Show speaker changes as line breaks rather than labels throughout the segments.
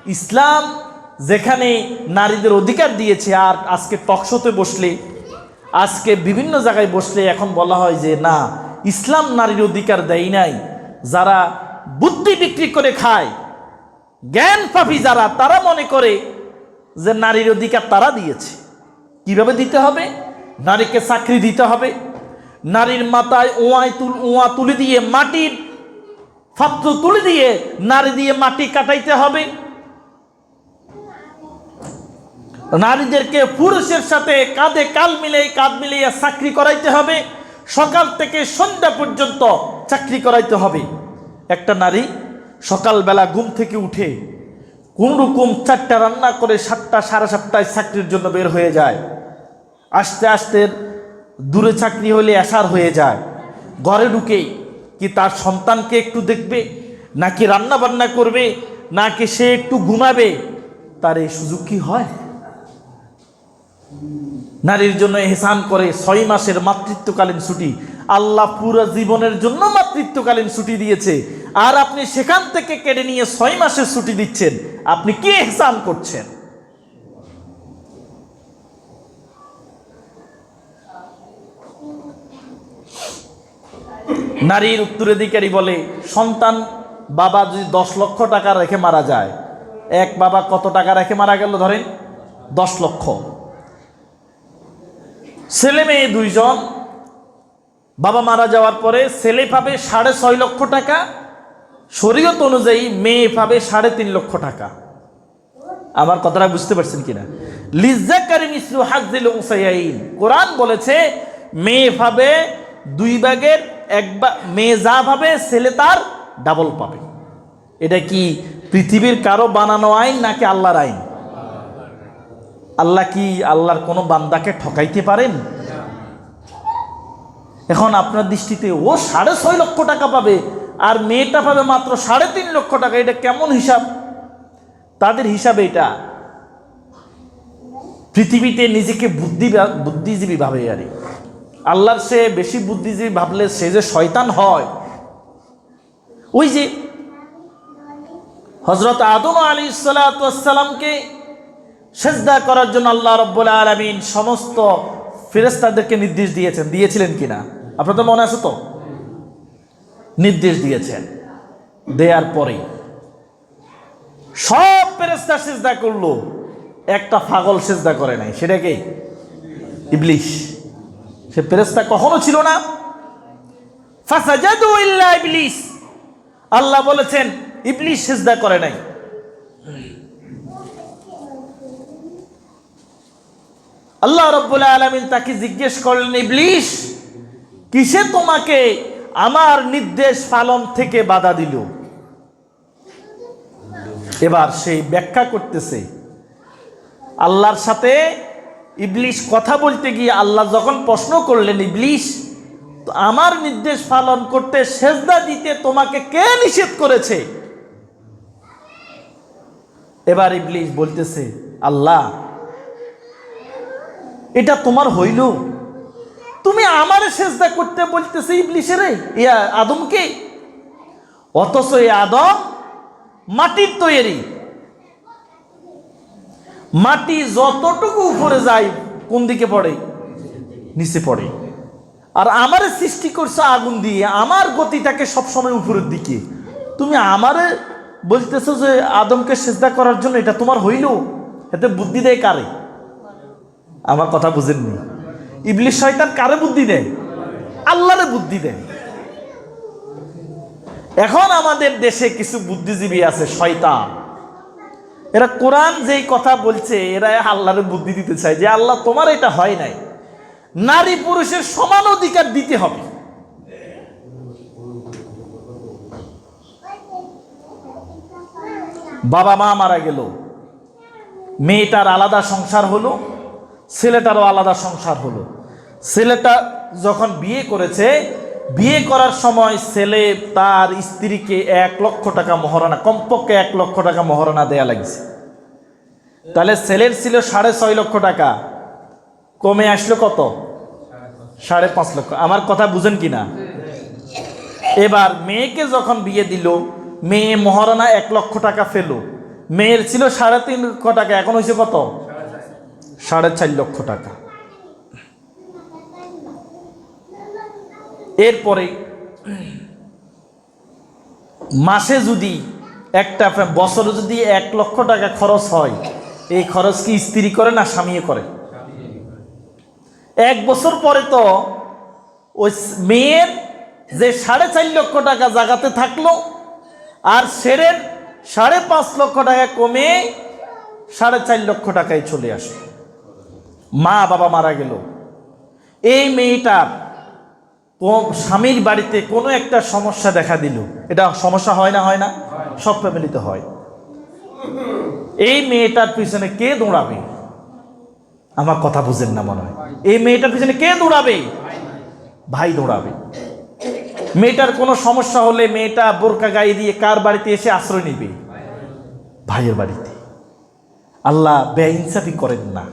ইসলাম যেখানে নারীদের অধিকার দিয়েছে, আর আজকে টকশোতে বসলে, আজকে বিভিন্ন জায়গায় বসলে এখন বলা হয় যে না, ইসলাম নারীর অধিকার দেয় নাই। যারা বুদ্ধি বিক্রি করে খায়, জ্ঞান পাপী যারা, তারা মনে করে যে নারীর অধিকার তারা দিয়েছে। কিভাবে দিতে হবে? নারীকে চাকরি দিতে হবে, নারীর মাথায় ওয়া তুলে দিয়ে, মাটির পাত্র তুলে দিয়ে নারী দিয়ে মাটি কাটাইতে হবে, নারীদেরকে পুরুষের সাথে কাঁধ মিলিয়ে চাকরি করাইতে হবে, সকাল থেকে সন্ধ্যা পর্যন্ত চাকরি করাইতে হবে। একটা নারী সকালবেলা ঘুম থেকে উঠে কোন রকম 4টা রান্না করে 7টা 7:30টায় চাকরির জন্য বের হয়ে যায়। আস্তে আস্তে দূরে চাকরি হলে এশার হয়ে যায়। ঘরে ঢুকেই কি তার সন্তানকে একটু দেখবে, নাকি রান্না বান্না করবে, নাকি সে একটু ঘুমাবে? তার এই সুযোগ কি হয়? নারীর জন্য এহসান করে 6 মাসের মাতৃত্বকালীন ছুটি, আল্লাহ পুরো জীবনের জন্য মাতৃত্বকালীন ছুটি দিয়েছে, আর আপনি সেখান থেকে কেটে নিয়ে 6 মাসের ছুটি দিচ্ছেন। আপনি কি এহসান করছেন? নারীর উত্তরাধিকারী বলে, সন্তান বাবা যদি 10 লক্ষ টাকা রেখে মারা যায়, এক বাবা কত টাকা রেখে মারা গেল? ধরেন 10 লক্ষ। ছেলে মেয়ে 2 জন, বাবা মারা যাওয়ার পরে ছেলে পাবে 6.5 লক্ষ টাকা, শরীয়ত অনুযায়ী মেয়ে পাবে 3.5 লক্ষ টাকা। আমার কথাটা বুঝতে পারছেন কিনা? লিজ্জাকারি মিসলু হাজ্জিল উনসায়াইন, কোরআন বলেছে মেয়ে পাবে 2 ভাগের 1 ভাগ, মেয়ে যা পাবে ছেলে তার ডাবল পাবে। এটা কি পৃথিবীর কারো বানানো আইন নাকি আল্লাহর আইন? আল্লাহ কি আল্লাহর কোনো বান্দাকে ঠকাইতে পারেন? এখন আপনার দৃষ্টিতে ও 6.5 লক্ষ টাকা পাবে আর মেয়েটা পাবে মাত্র 3.5 লক্ষ টাকা, এটা কেমন হিসাব? তাদের হিসাবে এটা পৃথিবীতে নিজেকে বুদ্ধিজীবী ভাবে, আর আল্লাহর সে বেশি বুদ্ধিজীবী ভাবলে সে যে শয়তান হয়। ওই যে হযরত আদম আলাইহিসসালামকে সিজদা করার জন্য আল্লাহ রাব্বুল আলামিন সমস্ত ফেরেশতাদেরকে নির্দেশ দিয়েছিলেন কিনা? আপনাদের মনে আছে তো? নির্দেশ দিয়েছেন। দেওয়ার পরে সব ফেরেশতা সিজদা করলো, একটা পাগল সিজদা করে নাই। সেটা কি? ইবলিস। সে ফেরেশতা কখনো ছিল না। ফাসাজাদু ইল্লা ইবলিস, আল্লাহ বলেছেন ইবলিস সিজদা করে নাই। আল্লাহ রাব্বুল আলামিন তাকে জিজ্ঞেস করলেন, ইবলিস কিসে তোমাকে আমার নির্দেশ পালন থেকে বাধা দিল? এবার সেই ব্যাখ্যা করতেছে, আল্লাহর সাথে ইবলিস কথা বলতে গিয়ে আল্লাহ যখন প্রশ্ন করলেন, ইবলিস আমার নির্দেশ পালন করতে, সেজদা দিতে তোমাকে কে নিষেধ করেছে? এবার ইবলিস বলতেছে, আল্লাহ এটা তোমার হইল? তুমি আমারে সেজদা করতে বলতেছে ইবলিসের আদমকে, অথচ এই আদম মাটির তৈরি। মাটি যতটুকু উপরে যায় কোন দিকে পড়ে? নিচে পড়ে। আর আমারে সৃষ্টি করছো আগুন দিয়ে, আমার গতিটাকে সবসময় উপরের দিকে। তুমি আমারে বলতেছো যে আদমকে সেজদা করার জন্য, এটা তোমার হইল? এতে বুদ্ধি দেয় কারে? আমার কথা বুঝেননি? ইবলিস শয়তান কারে বুদ্ধি দেয়? আল্লাহরে বুদ্ধি দেয়। এখন আমাদের দেশে কিছু বুদ্ধিজীবী আছে শয়তান, এরা কোরআন যেই কথা বলছে এরা আল্লাহরে বুদ্ধি দিতে চায় যে আল্লাহ তোমার এটা হয় নাই, নারী পুরুষের সমান অধিকার দিতে হবে। বাবা মা মারা গেল, মেয়েটার আলাদা সংসার হলো, ছেলেটারও আলাদা সংসার হলো। ছেলেটা যখন বিয়ে করেছে, বিয়ে করার সময় ছেলে তার স্ত্রীকে 1 লক্ষ টাকা মহারণা, কমপক্ষে 1 লক্ষ টাকা মহারণা দেয়া লাগছে। তাহলে ছেলের ছিল 6.5 লক্ষ টাকা, কমে আসলো কত? 5.5 লক্ষ। আমার কথা বুঝেন কিনা? এবার মেয়েকে যখন বিয়ে দিল, মেয়ে মহারণা 1 লক্ষ টাকা পেল, মেয়ের ছিল 3.5 লক্ষ টাকা, এখন হয়েছে কত? 4.5 লক্ষ টাকা। এরপরে মাসে যদি একটা বছরে যদি 1 লক্ষ টাকা খরচ হয়, এই খরচ কি স্ত্রী করে না স্বামী করে? 1 বছর পরে তো ওই মেয়ের যে 4.5 লক্ষ টাকা জায়গাতে থাকলো, আর ছেলের 5.5 লক্ষ টাকা কমে 4.5 লক্ষ টাকায় চলে আসে। মা বাবা মারা গেল, এই মেয়েটার স্বামীর বাড়িতে কোনো একটা সমস্যা দেখা দিল, এটা সমস্যা হয় না? হয় না? সব ফ্যামিলিতে হয়। এই মেয়েটার পিছনে কে দৌড়াবে? আমার কথা বুঝেন না মনে হয়। এই মেয়েটার পিছনে কে দৌড়াবে? ভাই দৌড়াবে। মেয়েটার কোনো সমস্যা হলে মেয়েটা বোরকা গায়ে দিয়ে কার বাড়িতে এসে আশ্রয় নিবে? ভাইয়ের বাড়িতে। আল্লাহ বেইনসাফি করেন না।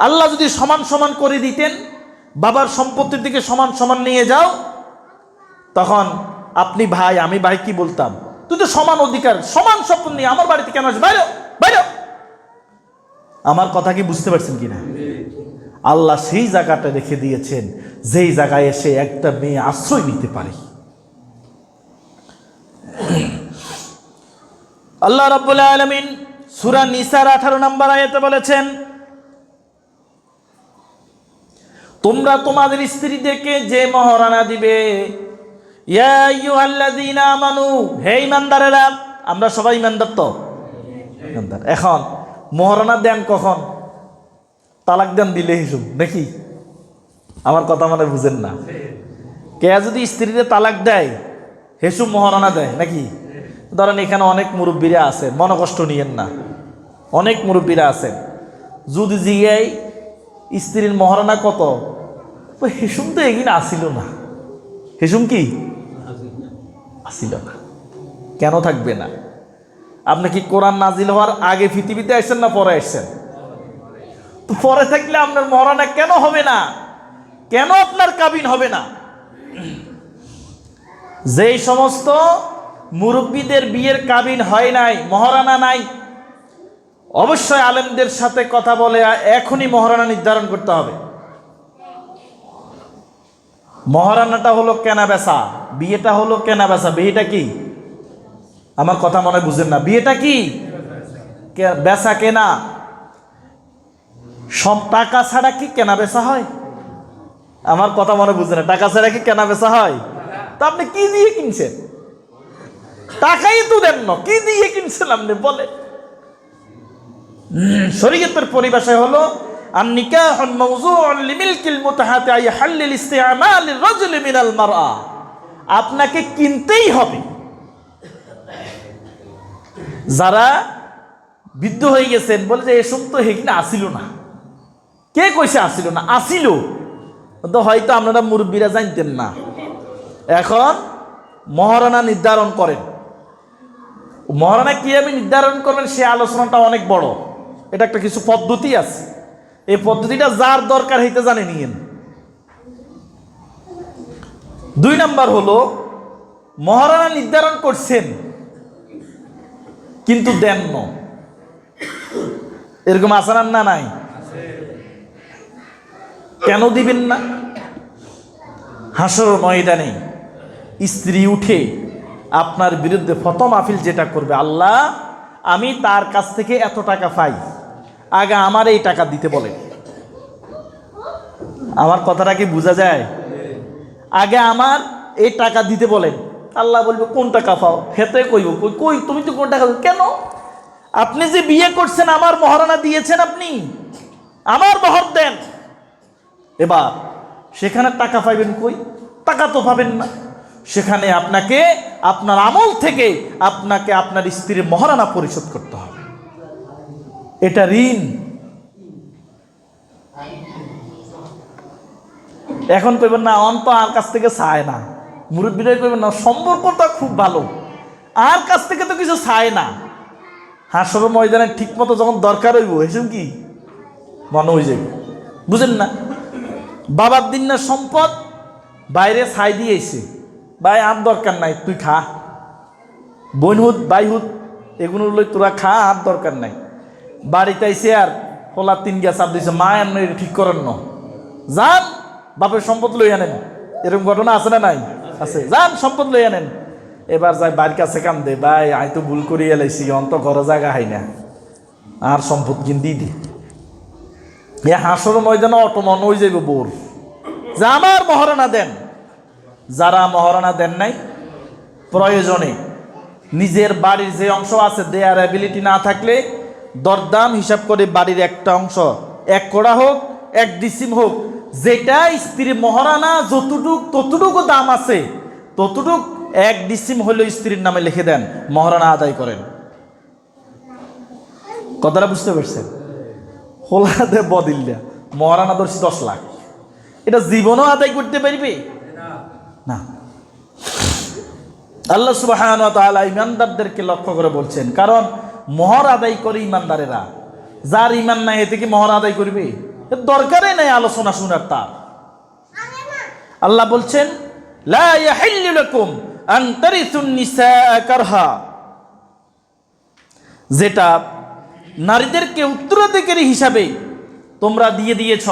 আল্লাহ যদি সমান সমান করে দিতেন, বাবার সম্পত্তির দিকে সমান সমান নিয়ে যাও, তখন আপনি ভাই আমি ভাই কি বলতাম? তুই তো সমান অধিকার সমান সম্পত্তি নিয়ে আমার বাড়িতে কেন আসবে? বাইরে বাইরে। আমার কথা কি বুঝতে পারছেন কিনা? আল্লাহ সেই জায়গাটা রেখে দিয়েছেন যেই জায়গায় এসে একটা মেয়ে আশ্রয় নিতে পারে। আল্লাহ রাব্বুল আলামিন সূরা নিসার 18 নম্বর আয়াতে বলেছেন, তোমরা তোমাদের স্ত্রীদেরকে যে মহারানা দিবে, ইয়া আইয়ুহাল্লাযীনা আমানু, হে ঈমানদারেরা, আমরা সবাই ঈমানদার তো? ঈমানদার। এখন মহারানা দেন কখন? তালাক দেন দিলে হিসুম নাকি? আমার কথা মানে বুঝেন না। কে যদি স্ত্রীরে তালাক দেয় হেসুম মহারানা দেয় নাকি? ধরেন এখানে অনেক মুরব্বীরা আছেন, মনে কষ্ট নিয়েন না, অনেক মুরব্বীরা আছেন, যদি জিগাই স্ত্রীর মহারানা কত, হেসুম তো এগিয়ে আসিল না। হেসুম কি আসিল না? কেন থাকবে না? আপনি কি কোরআন নাজিল হওয়ার আগে পৃথিবীতে আসছেন না পরে আসছেন? তো পরে থাকলে আপনার মহারানা কেন হবে না? কেন আপনার কাবিন হবে না? যেই সমস্ত মুরব্বীদের বিয়ের কাবিন হয় নাই, মহারানা নাই, অবশ্যই আলেমদের সাথে কথা বলে এখনই মহারানা নির্ধারণ করতে হবে। মহারানাটা হলো কেনা বেচা, বিয়েটা হলো কেনা বেচা। বিয়েটা কি? আমার কথা মনে বুঝেন না। বিয়েটা কি? বেচা কেনা। সব টাকা ছাড়া কি কেনা বেচা হয়? আমার কথা মনে বুঝেন না। টাকা ছাড়া কি কেনা বেচা হয়? তা আপনি কি দিয়ে কিনছেন? টাকাই তো দেন না, কি দিয়ে কিনছেন আপনি বলে? শরীয়তের পরিভাষায় হলো আন নিকাহুন মাওযুউন লিমিলকিল মুতাহাতি আই হাল্লিল ইস্তিআমালির রাজুলি মিনাল মারআ। আপনাকে কিনতেই হবে। যারা বৃদ্ধ হয়ে গেছেন বলে যে এসব তো হেকিনা আসিল না, কে কইছে আসিল না? আসিল তো, হয়তো আপনারা মুরব্বীরা জানতেন না। এখন মহারানা নির্ধারণ করেন। মহারানা কিভাবে নির্ধারণ করবেন সে আলোচনাটা অনেক বড়। এটা একটা কিছু পদ্ধতি আছে, এই পদ্ধতিটা যার দরকার হইতে জানে নিয়েন। 2 নাম্বার হলো মহারানা নির্ধারণ করছেন কিন্তু দেন না, এরকম আসার না নাই? কেন দিবেন না? হাসর ময়দানে স্ত্রী উঠে আপনার বিরুদ্ধে প্রথম আপিল যেটা করবে, আল্লাহ আমি তার কাছ থেকে এত টাকা পাই, আগে আমার এই টাকা দিতে বলে। আমার কথাটা কি বোঝা যায়? আগে আমার এই টাকা দিতে বলেন। আল্লাহ বলবে কোন টাকা পাও? হেতে কইব কই তুমি তো কোন টাকা? কেন? আপনি যে বিয়ে করছেন আমার মহারানা দিয়েছেন, আপনি আমার মহর দেন। এবার সেখানে টাকা পাইবেন কই? টাকা তো পাবেন না। সেখানে আপনাকে আপনার আমল থেকে আপনাকে আপনার স্ত্রীর মহারানা পরিশোধ করতে হবে। এটা ঋণ। এখন কইবেন না অন্ত আর কাছ থেকে চায় না, মুরব্বীরা কইবেন না সম্পর্কটা খুব ভালো, আর কাছ থেকে তো কিছু চায় না। হাসর ময়দানে ঠিক মতো যখন দরকার হইব এসব কি মনে হয়ে যাবে। বুঝেন না? বাবার দিন না সম্পদ বাইরে ছাই দিয়েছে, ভাই আর দরকার নাই তুই খা, বোন হুদ ভাই হুদ এগুলো লই তোরা খা, আর দরকার নাই। বাড়িতে আইসে আর পোলা 3 গ্যাস চাপ দিছে, মা এমনি ঠিক করেন না, যান বাপের সম্পদ লই আনেন। এরকম ঘটনা আছে না নাই? আছে। যান সম্পদ লই আনেন। এবার যাই বাড়ির কাছে কাম দে, ভাই আই তো ভুল করিয়া এলাইছি, অন্ত ঘরে জায়গা হাই না, আর সম্পদ কিন দি দি। এ হাসর ময়দানে অটমন হয়ে যাইব বোর, যে আমার মহারণা দেন। যারা মহারণা দেন নাই, প্রয়োজনে নিজের বাড়ির যে অংশ আছে দেয়ার অ্যাবিলিটি না থাকলে দরদাম হিসাব করে বাড়ির একটা অংশ 1 কোড়া হোক 1 ডিসিম হোক, যেটা স্ত্রীর মহারণা ততটুকু দাম আছে, ততটুক 1 ডিসিম হলেও স্ত্রীর নামে লিখে দেন, মহারণা আদায় করেন। কথাটা বুঝতে পারছেন? হোলাদে বদিল্লা মহারণা দর্শী 10 লাখ, এটা জীবনও আদায় করতে পারবে না। আল্লাহ সুবহানাহু ওয়া তাআলা ইমানদারদেরকে লক্ষ্য করে বলছেন, কারণ মোহর আদায় করে ইমানদারেরা, যার ইমান নাই এতে কি মোহর আদায় করবে? এর দরকারই নাই আলোচনা শোনার তার। আল্লাহ বলছেন, লা ইয়াহিল্লু লাকুম আন তারিসুন নিসা কারহা, যেটা নারীদেরকে উত্তরাধিকারী হিসাবে তোমরা দিয়ে দিয়েছ,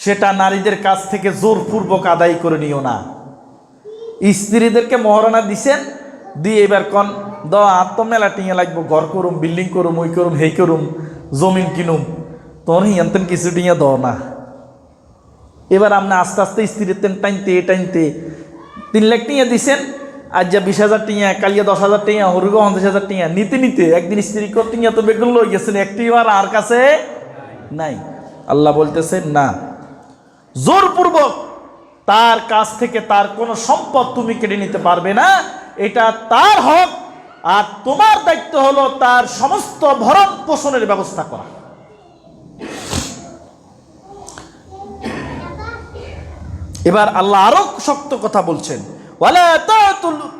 সেটা নারীদের কাছ থেকে জোরপূর্বক আদায় করে নিও না। স্ত্রীদেরকে মহারণা দিছেন, দিয়ে এবার কন দ আর তো মেলা টিঙে লাগবো, ঘর করুম, বিল্ডিং করুম, ওই করুম, হেই করুম, জমিন কিনুম, তোর হিয়ান্তেন কিছু টিঙে দ না। এবার আপনি আস্তে আস্তে স্ত্রীর টাইনতে 3 লাখ টিঙে দিছেন, আজ যা 20,000 টিঙা, কালিয়া 10,000 টিঙা, হরুগো 50,000 টিঙা, নিতে নিতে একদিন স্ত্রী টিঙা তো বেগুন লই গেছেন, একটি বার আর কাছে নাই। আল্লাহ বলতেছেন না, জোরপূর্বক তার কাছ থেকে তার কোনো সম্পদ তুমি কেড়ে নিতে পারবে না, এটা তার হক, আর তোমার দায়িত্ব হলো তার সমস্ত ভরণ পোষণের ব্যবস্থা করা। এবার আল্লাহ আরো শক্ত কথা বলছেন, ওয়ালা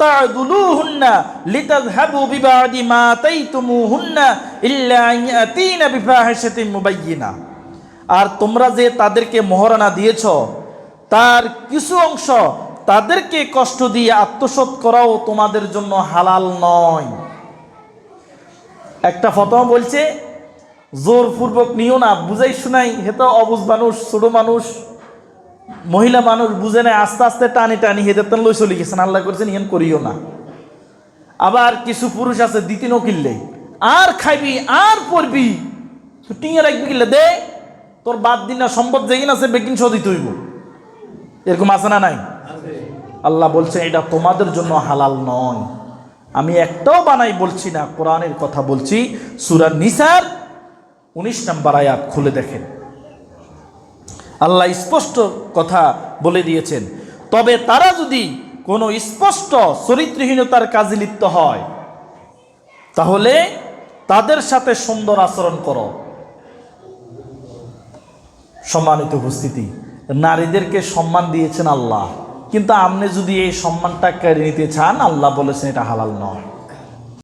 তা'দুলুহুন্না লিতাযহাবু বিবাদি মা আতাইতুমুহুন্না ইল্লা আন ইয়াতিনা বিফাহিশাতিন মুবায়্যিনা, আর তোমরা যে তাদেরকে মহারণা দিয়েছ তার কিছু অংশ তাদেরকে কষ্ট দিয়ে আত্মসাৎ করাও তোমাদের জন্য হালাল নয়। একটা ফতোয়া বলছে জোরপূর্বক নিও না, বুঝাই শুনাই, হেতো অবুঝ মানুষ, ছোট মানুষ, মহিলা মানুষ বুঝে নেয়, আস্তে আস্তে টানি টানি হেদের লই চলে গেছেন, আল্লাহ করছেন ইহেন করিও না। আবার কিছু পুরুষ আছে দ্বিতীয় কিনলে আর খাইবি আর পড়বি, টিঙে রাখবি কিনলে দে তোর বাদ দিন না, সম্পদ যেদিন আছে বেকিন সদিত হইব, এরকম আছে না নাই? আল্লাহ বলছেন এটা তোমাদের জন্য হালাল নয়। আমি একটাও বানাই বলছি না, কোরআনের কথা বলছি। সূরা নিসার 19 নম্বর আয়াত খুলে দেখেন, আল্লাহ স্পষ্ট কথা বলে দিয়েছেন, তবে তারা যদি কোনো স্পষ্ট চরিত্রহীনতার কাজে লিপ্ত হয় তাহলে তাদের সাথে সুন্দর আচরণ করো। সম্মানিত উপস্থিতি, নারীদেরকে সম্মান দিয়েছেন আল্লাহ, কিন্তু আপনি যদি এই সম্মানটা কেড়ে নিতে চান, আল্লাহ বলেছেন এটা হালাল নয়।